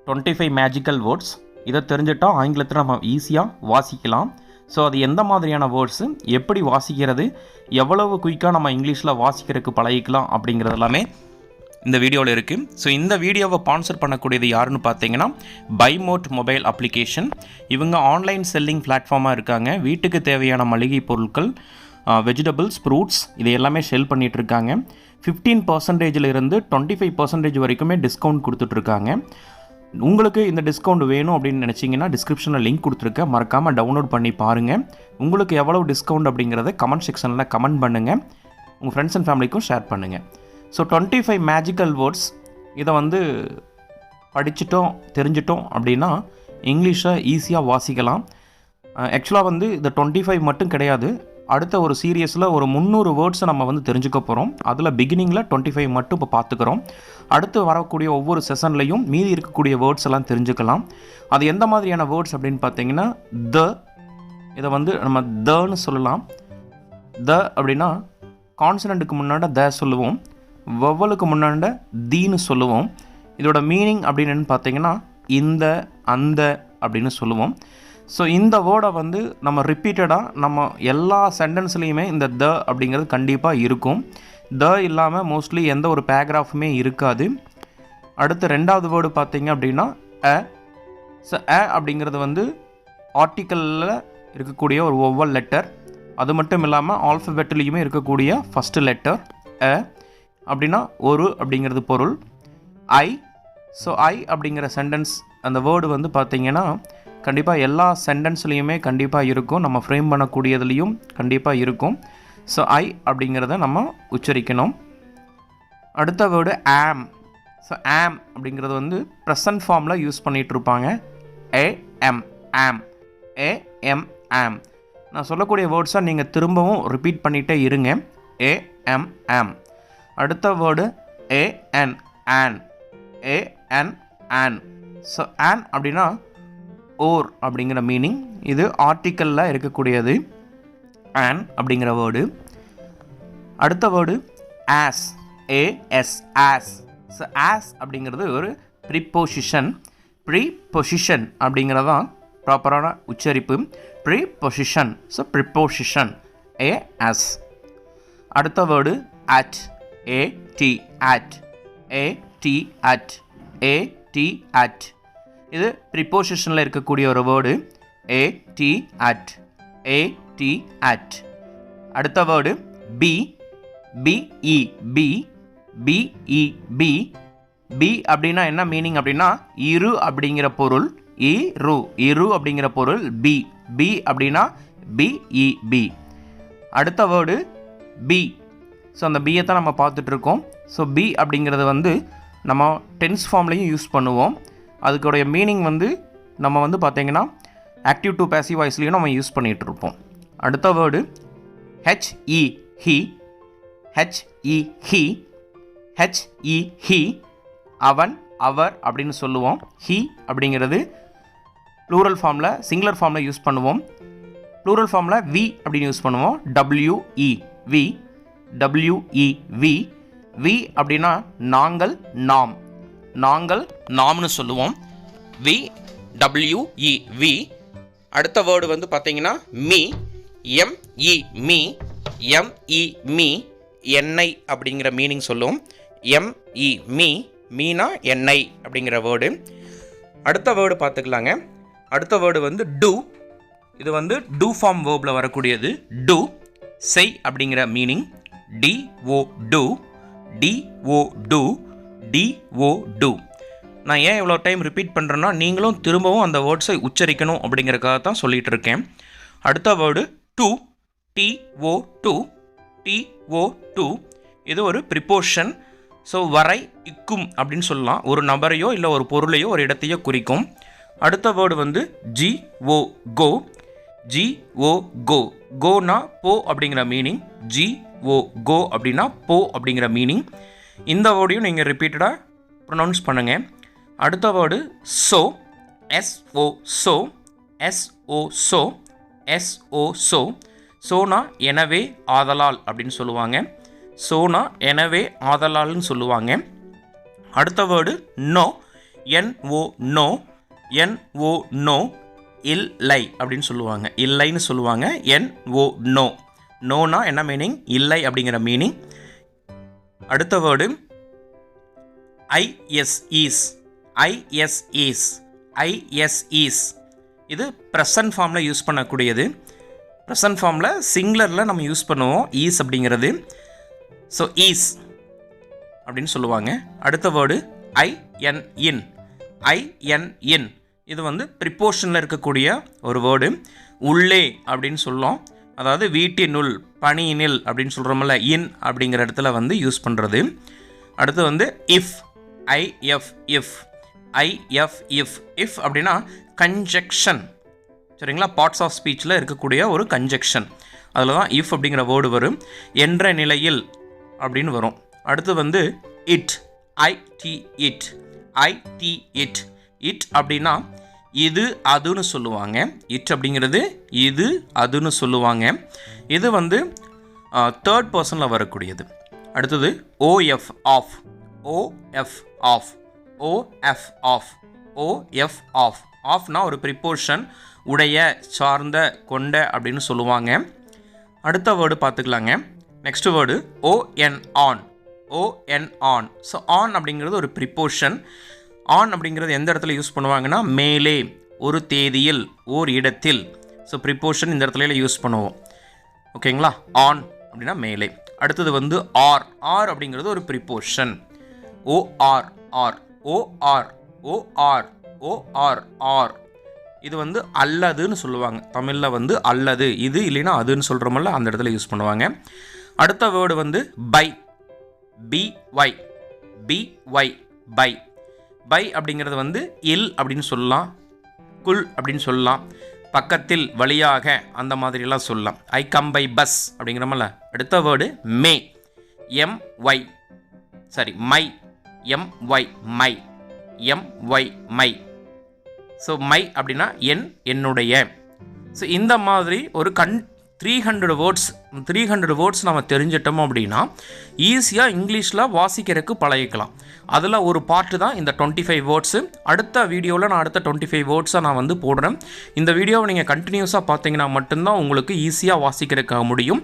25 magical words. இதை தெரிஞ்சிட்டால் ஆங்கிலத்தில் நம்ம ஈஸியாக வாசிக்கலாம். ஸோ அது எந்த மாதிரியான வேர்ட்ஸு, எப்படி வாசிக்கிறது, எவ்வளவு குயிக்காக நம்ம இங்கிலீஷில் வாசிக்கிறதுக்கு பழகிக்கலாம் அப்படிங்கிறது எல்லாமே இந்த வீடியோவில் இருக்குது. ஸோ இந்த வீடியோவை ஸ்பான்சர் பண்ணக்கூடியது யாருன்னு பார்த்தீங்கன்னா பைமோட் மொபைல் அப்ளிகேஷன். இவங்க ஆன்லைன் செல்லிங் பிளாட்ஃபார்மாக இருக்காங்க. வீட்டுக்கு தேவையான மளிகை பொருட்கள், வெஜிடபிள்ஸ், ஃப்ரூட்ஸ் இது எல்லாமே செல் பண்ணிகிட்ருக்காங்க. 15% இருந்து 25% வரைக்குமே டிஸ்கவுண்ட் கொடுத்துட்ருக்காங்க. உங்களுக்கு இந்த டிஸ்கவுண்ட் வேணும் அப்படின்னு நினச்சிங்கன்னா டிஸ்கிரிப்ஷனில் லிங்க் கொடுத்துருக்கேன், மறக்காமல் டவுன்லோட் பண்ணி பாருங்கள். உங்களுக்கு எவ்வளோ டிஸ்கவுண்ட் அப்படிங்கிறத கமெண்ட் செக்ஷனில் கமெண்ட் பண்ணுங்கள், உங்கள் ஃப்ரெண்ட்ஸ் அண்ட் ஃபேமிலிக்கும் ஷேர் பண்ணுங்கள். ஸோ 25 மேஜிக்கல் வேர்ட்ஸ் இதை படிச்சிட்டோம் தெரிஞ்சிட்டோம் அப்படின்னா இங்கிலீஷை ஈஸியாக வாசிக்கலாம். ஆக்சுவலாக இந்த 25 மட்டும் கிடையாது, அடுத்த ஒரு சீரியஸில் ஒரு 300 வேர்ட்ஸை நம்ம தெரிஞ்சுக்க போகிறோம். அதில் பிகினிங்கில் 25 மட்டும் இப்போ பார்த்துக்கிறோம். அடுத்து வரக்கூடிய ஒவ்வொரு செஷன்லையும் மீதி இருக்கக்கூடிய வேர்ட்ஸ் எல்லாம் தெரிஞ்சுக்கலாம். அது எந்த மாதிரியான வேர்ட்ஸ் அப்படின்னு பார்த்தீங்கன்னா இதை நம்ம தன்னு சொல்லலாம். த அப்படின்னா கான்சனண்ட்டுக்கு முன்னாடி த சொல்லுவோம், வவ்வலுக்கு முன்னாடி தீன்னு சொல்லுவோம். இதோட மீனிங் அப்படின்னு பார்த்தீங்கன்னா இந்த, அந்த அப்படின்னு சொல்லுவோம். ஸோ இந்த வேர்டை நம்ம ரிப்பீட்டடாக நம்ம எல்லா சென்டென்ஸ்லேயுமே இந்த த அப்படிங்கிறது கண்டிப்பாக இருக்கும். த இல்லாமல் மோஸ்ட்லி எந்த ஒரு பேராகிராஃபுமே இருக்காது. அடுத்து ரெண்டாவது வேர்டு பார்த்தீங்க அப்படின்னா அ. ஸோ அ அப்படிங்கிறது ஆர்டிக்கலில் இருக்கக்கூடிய ஒரு ஒவ்வொரு லெட்டர். அது மட்டும் இல்லாமல் ஆல்ஃபபெட்லேயுமே இருக்கக்கூடிய ஃபஸ்ட்டு லெட்டர் அ. அப்படின்னா ஒரு அப்படிங்கிறது பொருள். ஐ. ஸோ ஐ அப்படிங்கிற சென்டென்ஸ் அந்த வேர்டு பார்த்தீங்கன்னா கண்டிப்பாக எல்லா சென்டென்ஸ்லேயுமே கண்டிப்பாக இருக்கும், நம்ம ஃப்ரேம் பண்ணக்கூடியதுலேயும் கண்டிப்பாக இருக்கும். ஸோ ஐ அப்படிங்கிறத நம்ம உச்சரிக்கணும். அடுத்த வேர்டு ஆம். ஸோ ஆம் அப்படிங்கிறது ப்ரெசன்ட் ஃபார்மில் யூஸ் பண்ணிகிட்ருப்பாங்க. ஏஎம், ஆம், ஏஎம், ஆம். நான் சொல்லக்கூடிய வேர்ட்ஸை நீங்கள் திரும்பவும் ரிப்பீட் பண்ணிகிட்டே இருங்க. ஏஎம், ஆம். அடுத்த word AN, on, AN, on. So on அப்படின்னா ஓர் அப்படிங்கிற மீனிங். இது ஆர்டிக்கலில் இருக்கக்கூடியது ஆன் அப்படிங்கிற வேர்டு. அடுத்த word as, A S, as. So as அப்படிங்கிறது ஒரு ப்ரீபொசிஷன். ப்ரீபொசிஷன் அப்படிங்கிறதான் ப்ராப்பரான உச்சரிப்பு. ப்ரீபொசிஷன். So preposition A S. அடுத்த word at, A T, at, A T, at, A T, at. இது ப்ரிப்போசிஷனில் இருக்கக்கூடிய ஒரு word A T, at, A T, at. அடுத்த word be, B E, be, B E, be. Be அப்படின்னா என்ன மீனிங் அப்படின்னா இரு அப்படிங்கிற பொருள். இரு, இரு அப்படிங்கிற பொருள் பி. பி அப்படின்னா பிஇ, பி. அடுத்த வேர்டு பி. ஸோ அந்த பியை தான் நம்ம பார்த்துட்ருக்கோம். ஸோ பி அப்படிங்கிறது நம்ம டென்ஸ் ஃபார்ம்லேயும் யூஸ் பண்ணுவோம். அதுக்குடைய மீனிங் நம்ம பார்த்தீங்கன்னா ஆக்டிவ் டு பேசிவ் வாய்ஸ்லேயும் நம்ம யூஸ் பண்ணிகிட்ருப்போம். அடுத்த word HE, he, HE, he, HE, he. அவன், அவர் அப்படின்னு சொல்லுவோம். ஹி அப்படிங்கிறது ப்ளூரல் ஃபார்மில், சிங்குலர் ஃபார்மில் யூஸ் பண்ணுவோம். ப்ளூரல் ஃபார்மில் வி அப்படின்னு யூஸ் பண்ணுவோம். W E, we, W E, we. We அப்படின்னா நாங்கள், நாம். நாங்கள், நாம்னு சொல்லுவோம். We, W E, we. அடுத்த வேர்டு பார்த்தீங்கன்னா me, M E, me, M E, me. எண்ணெய் அப்படிங்கிற மீனிங் சொல்லுவோம். எம்இ, மீ, மீனா எண்ணெய் அப்படிங்கிற வேர்டு. அடுத்த வேர்டு பார்த்துக்கலாங்க. அடுத்த வேர்டு டூ. இது டூ ஃபார்ம் வேர்பில் வரக்கூடியது. டூ, செய் அப்படிங்கிற meaning. D O, two, DO, two, DO, do. நான் ஏன் இவ்வளோ டைம் ரிப்பீட் பண்ணுறேன்னா நீங்களும் திரும்பவும் அந்த வேர்ட்ஸை உச்சரிக்கணும் அப்படிங்கிறக்காக தான் சொல்லிகிட்டு இருக்கேன். அடுத்த word to, DO, two, DO, to. இது ஒரு ப்ரிப்போஷன். ஸோ வரை, இக்கும் அப்படின்னு சொல்லலாம். ஒரு நபரையோ இல்லை ஒரு பொருளையோ ஒரு இடத்தையோ குறிக்கும். அடுத்த வேர்டு ஜிஓ, கோ, ஜிஓ, கோ. கோனா போ அப்படிங்கிற மீனிங். ஜிஓ, கோ அப்படின்னா போ அப்படிங்கிற மீனிங். இந்த வேர்டையும் நீங்கள் ரிப்பீட்டடாக ப்ரொனவுன்ஸ் பண்ணுங்கள். அடுத்த word so, S O, so, S O, so, S O, so. சோனா எனவே, ஆதலால் அப்படின்னு சொல்லுவாங்க. சோனா எனவே, ஆதலால்னு சொல்லுவாங்க. அடுத்த word no, NO no, NO no, இல்லை அப்படின்னு சொல்லுவாங்க, இல்லைன்னு சொல்லுவாங்க. NO நோ, நோனா என்ன மீனிங்? இல்லை அப்படிங்கிற மீனிங். அடுத்த word IS is, IS is, IS is. இது ப்ரெசன்ட் ஃபார்மில் யூஸ் பண்ணக்கூடியது. ப்ரெசன்ட் ஃபார்மில் சிங்குலரில் நம்ம யூஸ் பண்ணுவோம் ஈஸ் அப்படிங்கிறது. ஸோ ஈஸ் அப்படின்னு சொல்லுவாங்க. அடுத்த வேர்டு IN இன், IN இன். இது வந்து ப்ரிப்போஷனில் இருக்கக்கூடிய ஒரு வேர்டு. உள்ளே அப்படின்னு சொல்லும், அதாவது வீட்டினுள், பணியினில் அப்படின்னு சொல்கிறோம்ல, இன் அப்படிங்கிற இடத்துல வந்து யூஸ் பண்ணுறது. அடுத்து வந்து if, IF if, IF if. If அப்படின்னா கன்ஜெக்ஷன், சரிங்களா? பார்ட்ஸ் ஆஃப் ஸ்பீச்சில் இருக்கக்கூடிய ஒரு கன்ஜெக்ஷன், அதில் தான் இஃப் அப்படிங்கிற வேர்டு வரும். என்ற நிலையில் அப்படின்னு வரும். அடுத்து வந்து it, IT it, IT it. It அப்படின்னா இது அதுன்னு சொல்லுவாங்க. இட் அப்படிங்கிறது இது அதுன்னு சொல்லுவாங்க. இது வந்து தேர்ட் பர்சனில் வரக்கூடியது. அடுத்தது OF of, OF of, OF of, OF of. ஆஃப்னா ஒரு ப்ரிப்போர்ஷன், உடைய, சார்ந்த, கொண்ட அப்படின்னு சொல்லுவாங்க. அடுத்த வேர்டு பார்த்துக்கலாங்க. Next word ON on, ON on. So on அப்படிங்கிறது ஒரு ப்ரிப்போர்ஷன். ஆன் அப்படிங்கிறது எந்த இடத்துல யூஸ் பண்ணுவாங்கன்னா மேலே, ஒரு தேதியில், ஓர் இடத்தில். ஸோ ப்ரிப்போர்ஷன் இந்த இடத்துல யூஸ் பண்ணுவோம். ஓகேங்களா? ஆன் அப்படின்னா மேலே. அடுத்தது வந்து ஆர், ஆர் அப்படிங்கிறது ஒரு preposition. OR or, OR, OR, OR, or. இது வந்து அல்லதுன்னு சொல்லுவாங்க. தமிழில் வந்து அல்லது, இது இல்லைன்னா அதுன்னு சொல்கிறோமல்ல, அந்த இடத்துல யூஸ் பண்ணுவாங்க. அடுத்த வேர்டு வந்து by, BY, BY, by. By அப்படிங்கிறது வந்து இல் அப்படின்னு சொல்லலாம், குல் அப்படின்னு சொல்லலாம், பக்கத்தில், வழியாக, அந்த மாதிரிலாம் சொல்லலாம். ஐ கம் பை பஸ் அப்படிங்கிறமல்ல. அடுத்த வேர்டு மே, MY, சரி my, MY, my, MY, my. So my அப்படின்னா என்னுடைய. ஸோ இந்த மாதிரி ஒரு 300 வேர்ட்ஸ் நம்ம தெரிஞ்சிட்டோம் அப்படின்னா ஈஸியாக இங்கிலீஷில் வாசிக்கிறதுக்கு பழகிக்கலாம். அதில் ஒரு பார்ட்டு தான் இந்த 25 வேர்ட்ஸு. அடுத்த வீடியோவில் நான் அடுத்த 25 வேர்ட்ஸை நான் வந்து போடுறேன். இந்த வீடியோவை நீங்கள் கண்டினியூஸாக பார்த்தீங்கன்னா மட்டும்தான் உங்களுக்கு ஈஸியாக வாசிக்கிறதுக்காக முடியும்.